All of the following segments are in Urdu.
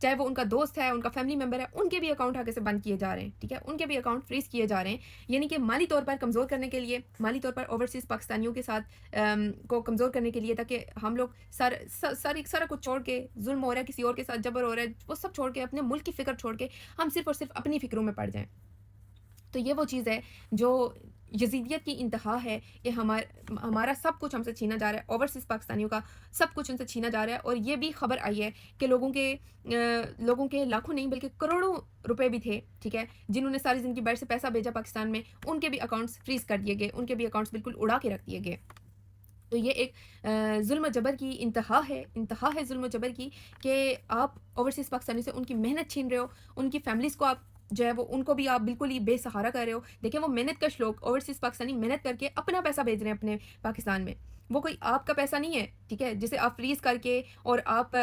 چاہے وہ ان کا دوست ہے، ان کا فیملی ممبر ہے، ان کے بھی اکاؤنٹ آگے سے بند کیے جا رہے ہیں، ٹھیک ہے، ان کے بھی اکاؤنٹ فریز کیے جا رہے ہیں، یعنی کہ مالی طور پر کمزور کرنے کے لیے، مالی طور پر اوورسیز پاکستانیوں کے ساتھ کو کمزور کرنے کے لیے، تاکہ ہم لوگ سارا کچھ چھوڑ کے، ظلم ہو رہا ہے کسی اور کے ساتھ، جبر ہو رہا ہے، وہ سب چھوڑ کے، اپنے ملک کی فکر چھوڑ کے ہم صرف اور صرف اپنی فکروں میں پڑ جائیں۔ تو یہ وہ چیز ہے جو یزیدیت کی انتہا ہے کہ ہمارا سب کچھ ہم سے چھینا جا رہا ہے، اوورسیز پاکستانیوں کا سب کچھ ان سے چھینا جا رہا ہے۔ اور یہ بھی خبر آئی ہے کہ لوگوں کے لاکھوں نہیں بلکہ کروڑوں روپے بھی تھے، ٹھیک ہے، جنہوں نے ساری زندگی باہر سے پیسہ بھیجا پاکستان میں، ان کے بھی اکاؤنٹس فریز کر دیے گئے، ان کے بھی اکاؤنٹس بالکل اڑا کے رکھ دیے گئے۔ تو یہ ایک ظلم و جبر کی انتہا ہے ظلم و جبر کی، کہ آپ اوورسیز پاکستانی سے ان کی محنت چھین رہے ہو، ان کی فیملیز کو آپ جو ہے وہ ان کو بھی آپ بالکل ہی بے سہارا کر رہے ہو۔ دیکھیں وہ محنت کش لوگ اوورسیز پاکستانی محنت کر کے اپنا پیسہ بھیج رہے ہیں اپنے پاکستان میں، وہ کوئی آپ کا پیسہ نہیں ہے، ٹھیک ہے، جسے آپ فریز کر کے اور آپ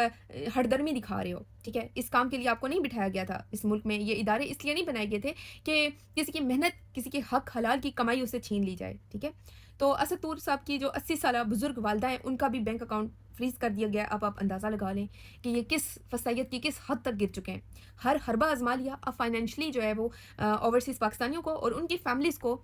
ہٹ درمی دکھا رہے ہو، ٹھیک ہے۔ اس کام کے لیے آپ کو نہیں بٹھایا گیا تھا اس ملک میں، یہ ادارے اس لیے نہیں بنائے گئے تھے کہ کسی کی محنت، کسی کے حق حلال کی کمائی اسے چھین لی جائے، ٹھیک ہے۔ تو اسد طور صاحب کی جو 80 سالہ بزرگ والدہ ہیں، ان کا بھی بینک اکاؤنٹ فریز کر دیا گیا۔ اب آپ اندازہ لگا لیں کہ یہ کس فسائیت کی کس حد تک گر چکے ہیں۔ ہر حربہ آزما لیا، اب فائنینشلی جو ہے وہ اوورسیز پاکستانیوں کو اور ان کی فیملیز کو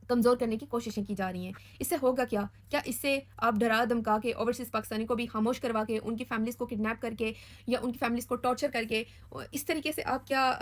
کمزور کرنے کی کوششیں کی جا رہی ہیں۔ اس سے ہوگا کیا اس سے آپ ڈرا دھمکا کے اوورسیز پاکستانی کو بھی خاموش کروا کے، ان کی فیملیز کو کڈنیپ کر کے یا ان کی فیملیز کو ٹارچر کر کے، اس طریقے سے آپ کیا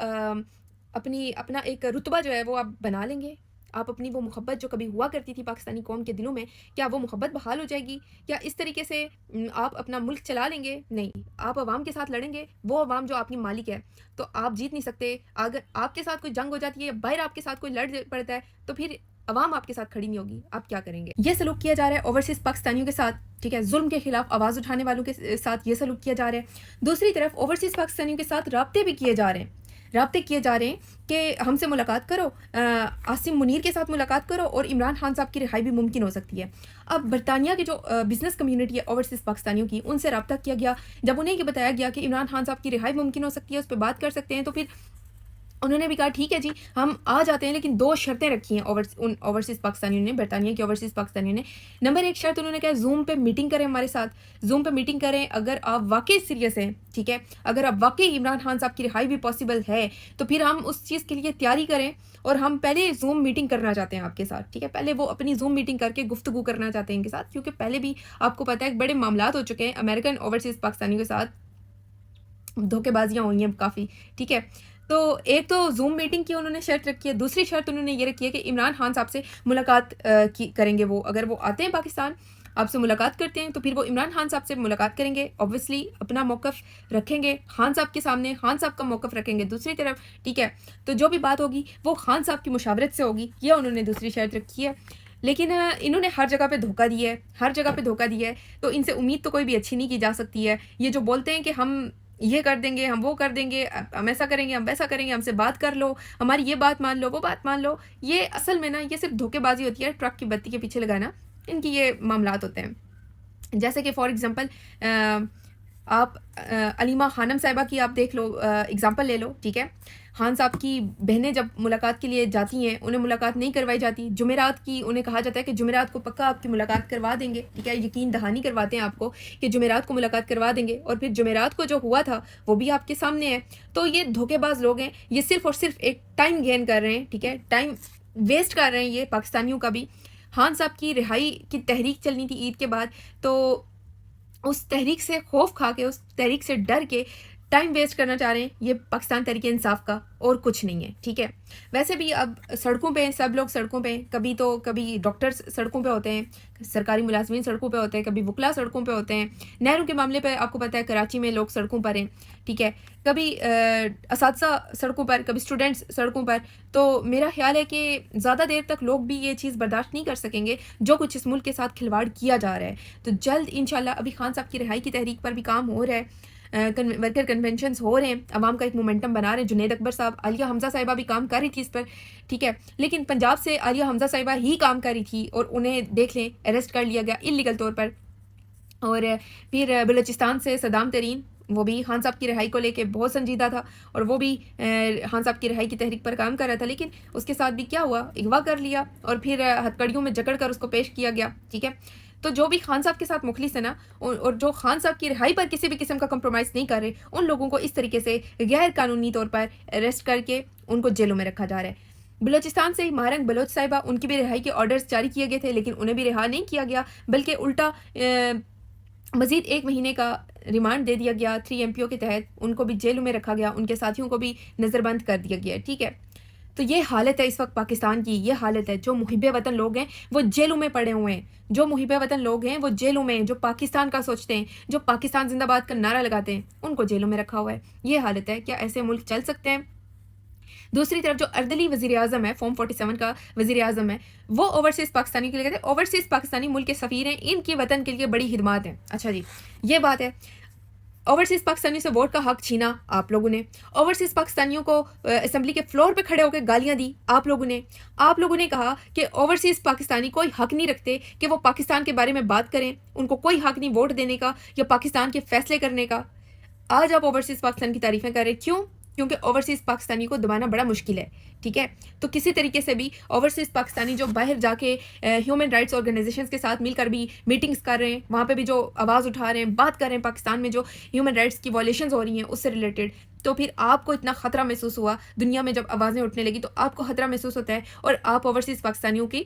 اپنا ایک رتبہ جو ہے وہ آپ بنا لیں گے؟ آپ اپنی وہ محبت جو کبھی ہوا کرتی تھی پاکستانی قوم کے دلوں میں، کیا وہ محبت بحال ہو جائے گی؟ کیا اس طریقے سے آپ اپنا ملک چلا لیں گے؟ نہیں، آپ عوام کے ساتھ لڑیں گے، وہ عوام جو آپ کی مالک ہے، تو آپ جیت نہیں سکتے۔ اگر آپ کے ساتھ کوئی جنگ ہو جاتی ہے یا باہر آپ کے ساتھ کوئی لڑ پڑتا ہے، تو پھر عوام آپ کے ساتھ کھڑی نہیں ہوگی، آپ کیا کریں گے؟ یہ سلوک کیا جا رہا ہے اوورسیز پاکستانیوں کے ساتھ، ٹھیک ہے، ظلم کے خلاف آواز اٹھانے والوں کے ساتھ یہ سلوک کیا جا رہا ہے۔ دوسری طرف اوورسیز پاکستانیوں کے ساتھ رابطے بھی کیے جا رہے ہیں کہ ہم سے ملاقات کرو، عاصم منیر کے ساتھ ملاقات کرو اور عمران خان صاحب کی رہائی بھی ممکن ہو سکتی ہے۔ اب برطانیہ کی جو بزنس کمیونٹی ہے اوورسیز پاکستانیوں کی، ان سے رابطہ کیا گیا، جب انہیں یہ بتایا گیا کہ عمران خان صاحب کی رہائی ممکن ہو سکتی ہے، اس پہ بات کر سکتے ہیں، تو پھر انہوں نے بھی کہا ٹھیک ہے جی ہم آ جاتے ہیں، لیکن 2 شرطیں رکھی ہیں ان اوورسیز پاکستانیوں نے، برطانیہ کے اوورسیز پاکستانیوں نے۔ نمبر 1 شرط انہوں نے کہا زوم پہ میٹنگ کریں ہمارے ساتھ، زوم پہ میٹنگ کریں اگر آپ واقعی سیریس ہیں، ٹھیک ہے، اگر آپ واقعی عمران خان صاحب کی رہائی بھی پاسبل ہے، تو پھر ہم اس چیز کے لیے تیاری کریں، اور ہم پہلے زوم میٹنگ کرنا چاہتے ہیں آپ کے ساتھ، ٹھیک ہے، پہلے وہ اپنی زوم میٹنگ کر کے گفتگو کرنا چاہتے ہیں ان کے ساتھ، کیونکہ پہلے بھی آپ کو پتہ ہے بڑے معاملات ہو چکے ہیں امریکن اوورسیز پاکستانیوں کے ساتھ، دھوکے بازیاں ہوئی ہیں کافی، ٹھیک ہے۔ تو ایک تو زوم میٹنگ کی انہوں نے شرط رکھی ہے، دوسری شرط انہوں نے یہ رکھی ہے کہ عمران خان صاحب سے ملاقات کریں گے، وہ اگر وہ آتے ہیں پاکستان آپ سے ملاقات کرتے ہیں، تو پھر وہ عمران خان صاحب سے ملاقات کریں گے، اوبویسلی اپنا موقف رکھیں گے خان صاحب کے سامنے، خان صاحب کا موقف رکھیں گے دوسری طرف، ٹھیک ہے، تو جو بھی بات ہوگی وہ خان صاحب کی مشاورت سے ہوگی، یہ انہوں نے دوسری شرط رکھی ہے۔ لیکن انہوں نے ہر جگہ پہ دھوکہ دیا ہے، تو ان سے امید تو کوئی بھی اچھی نہیں کی جا سکتی ہے۔ یہ جو بولتے ہیں کہ ہم یہ کر دیں گے، ہم وہ کر دیں گے، ہم ایسا کریں گے، ہم ویسا کریں گے، ہم سے بات کر لو، ہماری یہ بات مان لو، وہ بات مان لو، یہ اصل میں نا یہ صرف دھوکے بازی ہوتی ہے، ٹرک کی بتی کے پیچھے لگانا، ان کی یہ معاملات ہوتے ہیں۔ جیسے کہ فار ایگزامپل آپ علیمہ خانم صاحبہ کی آپ دیکھ لو، ایگزامپل لے لو، ٹھیک ہے، خان صاحب کی بہنیں جب ملاقات کے لیے جاتی ہیں انہیں ملاقات نہیں کروائی جاتی، جمعرات کی انہیں کہا جاتا ہے کہ جمعرات کو پکا آپ کی ملاقات کروا دیں گے، ٹھیک ہے، یقین دہانی کرواتے ہیں آپ کو کہ جمعرات کو ملاقات کروا دیں گے، اور پھر جمعرات کو جو ہوا تھا وہ بھی آپ کے سامنے ہے۔ تو یہ دھوکے باز لوگ ہیں، یہ صرف اور صرف ایک ٹائم گین کر رہے ہیں، ٹھیک ہے، ٹائم ویسٹ کر رہے ہیں یہ پاکستانیوں کا بھی۔ خان صاحب کی رہائی کی تحریک چلنی تھی عید کے بعد، تو اس تحریک سے خوف کھا کے، اس تحریک سے ڈر کے ٹائم ویسٹ کرنا چاہ رہے ہیں، یہ پاکستان تحریک انصاف کا اور کچھ نہیں ہے، ٹھیک ہے۔ ویسے بھی اب سڑکوں پہ سب لوگ سڑکوں پہ، کبھی ڈاکٹرز سڑکوں پہ ہوتے ہیں، سرکاری ملازمین سڑکوں پہ ہوتے ہیں، کبھی وکلا سڑکوں پہ ہوتے ہیں، نہروں کے معاملے پہ آپ کو پتہ ہے کراچی میں لوگ سڑکوں پر ہیں، ٹھیک ہے، کبھی اساتذہ سڑکوں پر، کبھی اسٹوڈنٹس سڑکوں پر۔ تو میرا خیال ہے کہ زیادہ دیر تک لوگ بھی یہ چیز برداشت نہیں کر سکیں گے جو کچھ اس ملک کے ساتھ کھلواڑ کیا جا رہا ہے۔ تو جلد انشاءاللہ ابھی خان صاحب کی رہائی کی تحریک پر بھی کام ہو رہا ہے، ورکر کنونشنز ہو رہے ہیں، عوام کا ایک مومنٹم بنا رہے ہیں، جنید اکبر صاحب، عالیہ حمزہ صاحبہ بھی کام کر رہی تھی اس پر، ٹھیک ہے، لیکن پنجاب سے عالیہ حمزہ صاحبہ ہی کام کر رہی تھی اور انہیں دیکھ لیں اریسٹ کر لیا گیا اللیگل طور پر، اور پھر بلوچستان سے صدام ترین وہ بھی خان صاحب کی رہائی کو لے کے بہت سنجیدہ تھا اور وہ بھی خان صاحب کی رہائی کی تحریک پر کام کر رہا تھا، لیکن اس کے ساتھ بھی کیا ہوا، اغوا کر لیا اور پھر ہتھکڑیوں میں جکڑ کر اس کو پیش کیا گیا، ٹھیک ہے۔ تو جو بھی خان صاحب کے ساتھ مخلص ہے نا، اور جو خان صاحب کی رہائی پر کسی بھی قسم کا کمپرومائز نہیں کر رہے، ان لوگوں کو اس طریقے سے غیر قانونی طور پر اریسٹ کر کے ان کو جیلوں میں رکھا جا رہا ہے۔ بلوچستان سے مہارنگ بلوچ صاحبہ، ان کی بھی رہائی کے آرڈرز جاری کیے گئے تھے، لیکن انہیں بھی رہا نہیں کیا گیا، بلکہ الٹا مزید 1 مہینے کا ریمانڈ دے دیا گیا 3 MPO کے تحت، ان کو بھی جیلوں میں رکھا گیا، ان کے ساتھیوں کو بھی نظر بند کر دیا گیا، ٹھیک ہے۔ تو یہ حالت ہے اس وقت پاکستان کی، یہ حالت ہے۔ جو محب وطن لوگ ہیں وہ جیلوں میں پڑے ہوئے ہیں، جو محب وطن لوگ ہیں وہ جیلوں میں ہیں، جو پاکستان کا سوچتے ہیں، جو پاکستان زندہ باد کا نعرہ لگاتے ہیں، ان کو جیلوں میں رکھا ہوا ہے۔ یہ حالت ہے۔ کیا ایسے ملک چل سکتے ہیں؟ دوسری طرف جو اردلی وزیر اعظم ہے، فارم 47 کا وزیر اعظم ہے، وہ اوورسیز پاکستانی کے لیے کہتے ہیں اوورسیز پاکستانی ملک کے سفیر ہیں، ان کی وطن کے لیے بڑی خدمات ہیں۔ اچھا جی، یہ بات ہے۔ اوورسیز پاکستانیوں سے ووٹ کا حق چھینا آپ لوگوں نے، اوورسیز پاکستانیوں کو اسمبلی کے فلور پہ کھڑے ہو کے گالیاں دی آپ لوگوں نے کہا کہ اوورسیز پاکستانی کوئی حق نہیں رکھتے کہ وہ پاکستان کے بارے میں بات کریں، ان کو کوئی حق نہیں ووٹ دینے کا یا پاکستان کے فیصلے کرنے کا۔ آج آپ اوورسیز پاکستان کی تعریفیں کر رہے، کیوں؟ کیونکہ اوورسیز پاکستانی کو دبانا بڑا مشکل ہے، ٹھیک ہے۔ تو کسی طریقے سے بھی اوورسیز پاکستانی جو باہر جا کے ہیومن رائٹس آرگنائزیشنز کے ساتھ مل کر بھی میٹنگز کر رہے ہیں، وہاں پہ بھی جو آواز اٹھا رہے ہیں، بات کر رہے ہیں پاکستان میں جو ہیومن رائٹس کی وائلیشنز ہو رہی ہیں اس سے ریلیٹڈ، تو پھر آپ کو اتنا خطرہ محسوس ہوا دنیا میں جب آوازیں اٹھنے لگی، تو آپ کو خطرہ محسوس ہوتا ہے اور آپ اوورسیز پاکستانیوں کی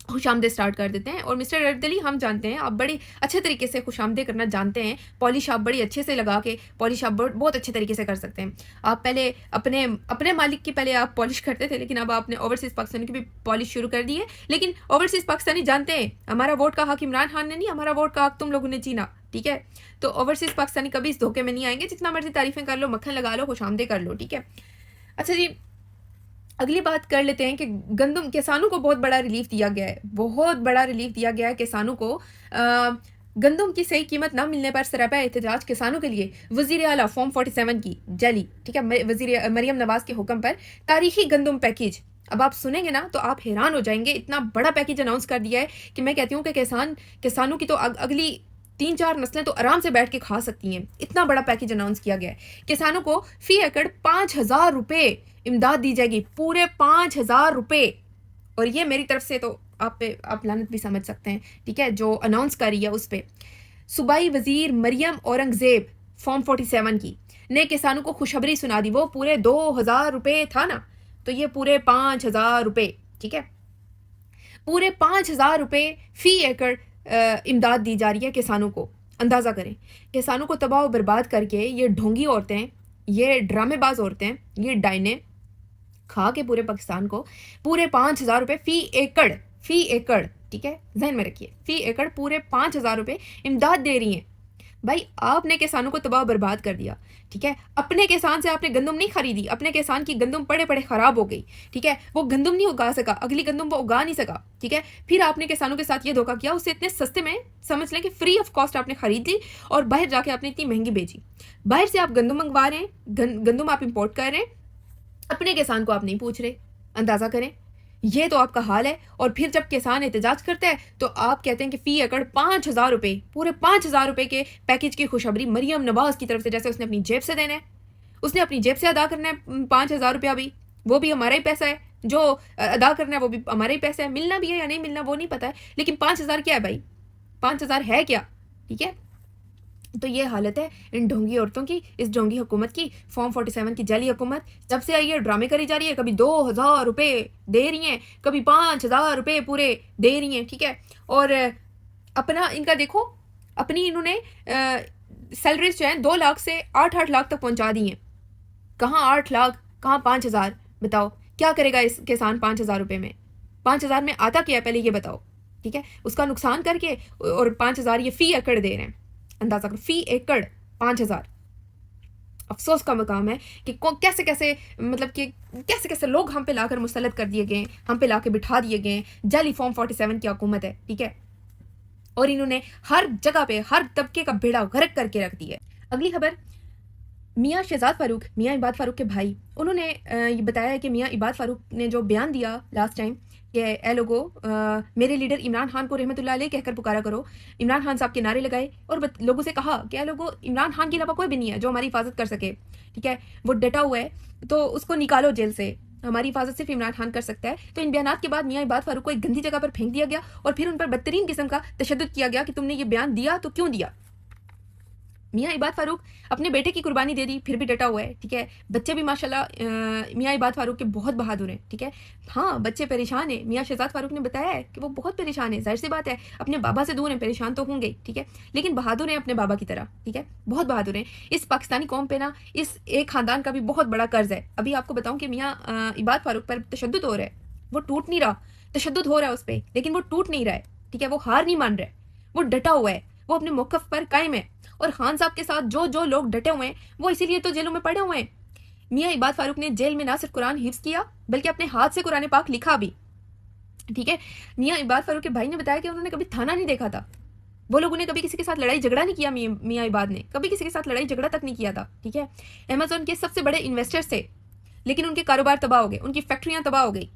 خوش آمدید اسٹارٹ کر دیتے ہیں۔ اور مسٹر اردلی، ہم جانتے ہیں آپ بڑی اچھے طریقے سے خوش آمدید کرنا جانتے ہیں، پالش آپ بڑی اچھے سے لگا کے پالش آپ بہت اچھے طریقے سے کر سکتے ہیں۔ آپ پہلے اپنے مالک کی پہلے آپ پالش کرتے تھے، لیکن اب آپ نے اوورسیز پاکستانی کی بھی پالش شروع کر دی ہے۔ لیکن اوورسیز پاکستانی جانتے ہیں ہمارا ووٹ کا حق عمران خان نے نہیں، ہمارا ووٹ کا حق تم لوگوں نے چینا، ٹھیک ہے۔ تو اوورسیز پاکستانی کبھی اس دھوکے میں نہیں آئیں گے، جتنا مرضی تعریفیں کر لو، مکھن لگا لو، خوش آمدید کر لو، ٹھیک ہے۔ اچھا جی، اگلی بات کر لیتے ہیں کہ گندم کسانوں کو بہت بڑا ریلیف دیا گیا ہے، بہت بڑا ریلیف دیا گیا ہے کسانوں کو۔ گندم کی صحیح قیمت نہ ملنے پر سراپا احتجاج کسانوں کے لیے وزیر اعلیٰ فارم 47 کی جعلی، ٹھیک ہے، وزیر مریم نواز کے حکم پر تاریخی گندم پیکیج۔ اب آپ سنیں گے نا تو آپ حیران ہو جائیں گے، اتنا بڑا پیکیج اناؤنس کر دیا ہے کہ میں کہتی ہوں کہ کسانوں کی تو اگلی 3-4 نسلیں تو آرام سے بیٹھ کے کھا سکتی ہیں، اتنا بڑا پیکیج اناؤنس کیا گیا ہے۔ کسانوں کو فی ایکڑ 5,000 روپے امداد دی جائے گی، پورے 5,000 روپے، اور یہ میری طرف سے تو آپ لعنت بھی سمجھ سکتے ہیں، ٹھیک ہے، جو اناؤنس کری ہے اس پہ۔ صوبائی وزیر مریم اورنگزیب فارم 47 کی نے کسانوں کو خوشخبری سنا دی، وہ پورے 2,000 روپے تھا نا، تو یہ پورے 5,000 روپے، ٹھیک ہے، پورے 5,000 روپے فی ایکڑ امداد دی جا رہی ہے کسانوں کو۔ اندازہ کریں، کسانوں کو تباہ و برباد کر کے یہ ڈھونگی عورتیں، یہ ڈرامے باز عورتیں، یہ ڈائنے کھا کے پورے پاکستان کو پورے 5,000 روپے فی ایکڑ، ٹھیک ہے، ذہن میں رکھیے، فی ایکڑ پورے 5,000 روپے امداد دے رہی ہیں۔ بھائی آپ نے کسانوں کو تباہ برباد کر دیا، ٹھیک ہے، اپنے کسان سے آپ نے گندم نہیں خریدی، اپنے کسان کی گندم پڑے خراب ہو گئی، ٹھیک ہے، وہ گندم نہیں اگا سکا، اگلی گندم وہ اگا نہیں سکا، ٹھیک ہے، پھر آپ نے کسانوں کے ساتھ یہ دھوکہ کیا، اسے اتنے سستے میں سمجھ لیں کہ فری آف کاسٹ آپ نے خرید لی اور باہر جا کے آپ نے اتنی مہنگی بیچی۔ باہر سے آپ گندم منگوا رہے ہیں، گندم آپ امپورٹ کر رہے ہیں، اپنے کسان کو آپ نہیں پوچھ رہے۔ اندازہ کریں، یہ تو آپ کا حال ہے۔ اور پھر جب کسان احتجاج کرتا ہے تو آپ کہتے ہیں کہ فی ایکڑ 5,000 روپے، پورے 5,000 روپے کے پیکیج کی خوشخبری مریم نواز کی طرف سے، جیسے اس نے اپنی جیب سے دینا ہے، اس نے اپنی جیب سے ادا کرنا ہے 5,000 روپیہ بھی، وہ بھی ہمارا ہی پیسہ ہے، جو ادا کرنا ہے وہ بھی ہمارا ہی پیسہ ہے، ملنا بھی ہے یا نہیں ملنا وہ نہیں پتا ہے، لیکن 5,000 کیا ہے بھائی، 5,000 ہے کیا، ٹھیک ہے۔ تو یہ حالت ہے ان ڈھونگی عورتوں کی، اس ڈھونگی حکومت کی، فارم 47 کی جعلی حکومت جب سے آئی ہے ڈرامے کری جا رہی ہے، کبھی 2,000 روپے دے رہی ہیں، کبھی 5,000 روپے پورے دے رہی ہیں، ٹھیک ہے۔ اور اپنا ان کا دیکھو، اپنی انہوں نے سیلریز جو ہیں 2 لاکھ سے 8 لاکھ تک پہنچا دی ہیں۔ کہاں 8 لاکھ، کہاں 5,000، بتاؤ کیا کرے گا اس کسان 5,000 روپے میں؟ 5,000 میں آتا کیا ہے پہلے یہ بتاؤ، ٹھیک ہے، اس کا نقصان کر کے، اور 5,000 یہ فی ایکڑ دے رہے ہیں، اندازہ کرو، فی ایکڑ 5,000۔ افسوس کا مقام ہے کہ کیسے لوگ ہم پہ لا کر مسلط کر دیے گئے ہیں، ہم پہ لا کے بٹھا دیے گئے ہیں۔ جعلی فارم 47 کی حکومت ہے، ٹھیک ہے، اور انہوں نے ہر جگہ پہ ہر طبقے کا بیڑا غرق کر کے رکھ دیا ہے۔ اگلی خبر، میاں شہزاد فاروق، میاں عباد فاروق کے بھائی، انہوں نے یہ بتایا ہے کہ میاں عباد فاروق نے جو بیان دیا لاسٹ ٹائم کہ اے لوگو میرے لیڈر عمران خان کو رحمۃ اللہ علیہ کہہ کر پکارا کرو. عمران خان صاحب کے نعرے لگائے اور لوگوں سے کہا کہ اے لوگو عمران خان کے علاوہ کوئی بھی نہیں ہے جو ہماری حفاظت کر سکے. ٹھیک ہے, وہ ڈٹا ہوا ہے تو اس کو نکالو جیل سے, ہماری حفاظت صرف عمران خان کر سکتا ہے. تو ان بیانات کے بعد میاں عباد فاروق کو ایک گندی جگہ پر پھینک دیا گیا اور پھر ان پر بدترین قسم کا تشدد کیا گیا کہ تم نے یہ بیان دیا تو کیوں دیا. میاں عباد فاروق اپنے بیٹے کی قربانی دے دی, پھر بھی ڈٹا ہوا ہے. ٹھیک ہے, بچے بھی ماشاءاللہ میاں عباد فاروق کے بہت بہادر ہیں. ٹھیک ہے, ہاں بچے پریشان ہیں. میاں شہزاد فاروق نے بتایا ہے کہ وہ بہت پریشان ہیں, ظاہر سی بات ہے, اپنے بابا سے دور ہیں, پریشان تو ہوں گے. ٹھیک ہے, لیکن بہادر ہیں اپنے بابا کی طرح. ٹھیک ہے, بہت بہادر ہیں. اس پاکستانی قوم پہ نا اس ایک خاندان کا بھی بہت بڑا قرض ہے. ابھی آپ کو بتاؤں کہ میاں عباد فاروق پر تشدد ہو رہا ہے, وہ ٹوٹ نہیں رہا. تشدد ہو رہا ہے اس پہ لیکن وہ ٹوٹ نہیں رہا ہے. ٹھیک ہے, وہ ہار نہیں مان رہا ہے, وہ ڈٹا ہوا ہے, وہ اپنے موقف پر قائم ہے. اور خان صاحب کے ساتھ جو لوگ ڈٹے ہوئے ہیں وہ اسی لیے تو جیلوں میں پڑے ہوئے ہیں. میاں عباد فاروق نے جیل میں نہ صرف قرآن حفظ کیا بلکہ اپنے ہاتھ سے قرآن پاک لکھا بھی. ٹھیک ہے, میاں عباد فاروق کے بھائی نے بتایا کہ انہوں نے کبھی تھانہ نہیں دیکھا تھا. وہ لوگوں نے کبھی کسی کے ساتھ لڑائی جھگڑا نہیں کیا. میاں عباد نے کبھی کسی کے ساتھ لڑائی جھگڑا تک نہیں کیا تھا. ٹھیک ہے, امیزون کے سب سے بڑے انویسٹرز تھے لیکن ان کے کاروبار تباہ ہو گئے, ان کی فیکٹریاں تباہ ہو گئی,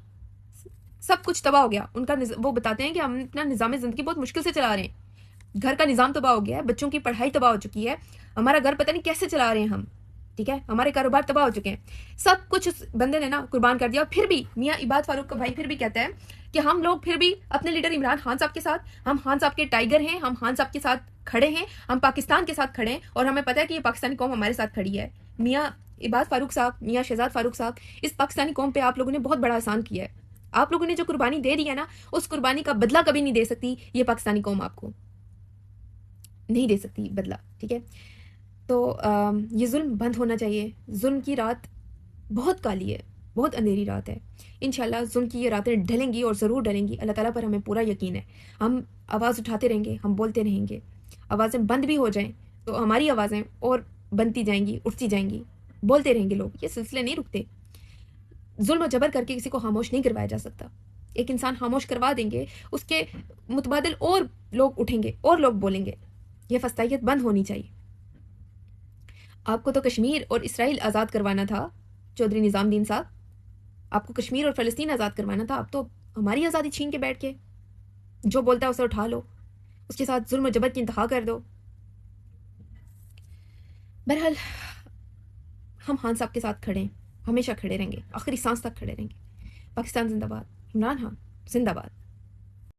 سب کچھ تباہ ہو گیا ان کا. وہ بتاتے ہیں کہ ہم اپنا نظام زندگی بہت مشکل سے چلا رہے ہیں, گھر کا نظام تباہ ہو گیا ہے, بچوں کی پڑھائی تباہ ہو چکی ہے, ہمارا گھر پتہ نہیں کیسے چلا رہے ہیں ہم. ٹھیک ہے, ہمارے کاروبار تباہ ہو چکے ہیں. سب کچھ اس بندے نے نا قربان کر دیا. پھر بھی میاں عباد فاروق کا بھائی پھر بھی کہتا ہے کہ ہم لوگ پھر بھی اپنے لیڈر عمران خان صاحب کے ساتھ, ہم خان صاحب کے ٹائیگر ہیں, ہم خان صاحب کے ساتھ کھڑے ہیں, ہم پاکستان کے ساتھ کھڑے ہیں اور ہمیں پتہ ہے کہ یہ پاکستانی قوم ہمارے ساتھ کھڑی ہے. میاں عباد فاروق صاحب, میاں شہزاد فاروق صاحب, اس پاکستانی قوم پہ آپ لوگوں نے بہت بڑا احسان کیا ہے. آپ لوگوں نے جو قربانی دے دی ہے نا, اس قربانی کا بدلہ کبھی نہیں دے سکتی یہ پاکستانی قوم, آپ کو نہیں دے سکتی بدلہ. ٹھیک ہے, تو یہ ظلم بند ہونا چاہیے. ظلم کی رات بہت کالی ہے, بہت اندھیری رات ہے. انشاءاللہ ظلم کی یہ راتیں ڈھلیں گی اور ضرور ڈھلیں گی. اللہ تعالیٰ پر ہمیں پورا یقین ہے. ہم آواز اٹھاتے رہیں گے, ہم بولتے رہیں گے. آوازیں بند بھی ہو جائیں تو ہماری آوازیں اور بنتی جائیں گی, اٹھتی جائیں گی, بولتے رہیں گے لوگ. یہ سلسلے نہیں رکتے. ظلم و جبر کر کے کسی کو خاموش نہیں کروایا جا سکتا. ایک انسان خاموش کروا دیں گے, اس کے متبادل اور لوگ اٹھیں گے اور لوگ بولیں گے. یہ فستائیت بند ہونی چاہیے. آپ کو تو کشمیر اور اسرائیل آزاد کروانا تھا چودھری نظام الدین صاحب, آپ کو کشمیر اور فلسطین آزاد کروانا تھا. آپ تو ہماری آزادی چھین کے بیٹھ کے جو بولتا ہے اسے اٹھا لو, اس کے ساتھ ظلم و جبر کی انتہا کر دو. بہرحال ہم خان صاحب کے ساتھ کھڑے ہیں, ہمیشہ کھڑے رہیں گے, آخری سانس تک کھڑے رہیں گے. پاکستان زندہ باد, عمران خان زندہ باد.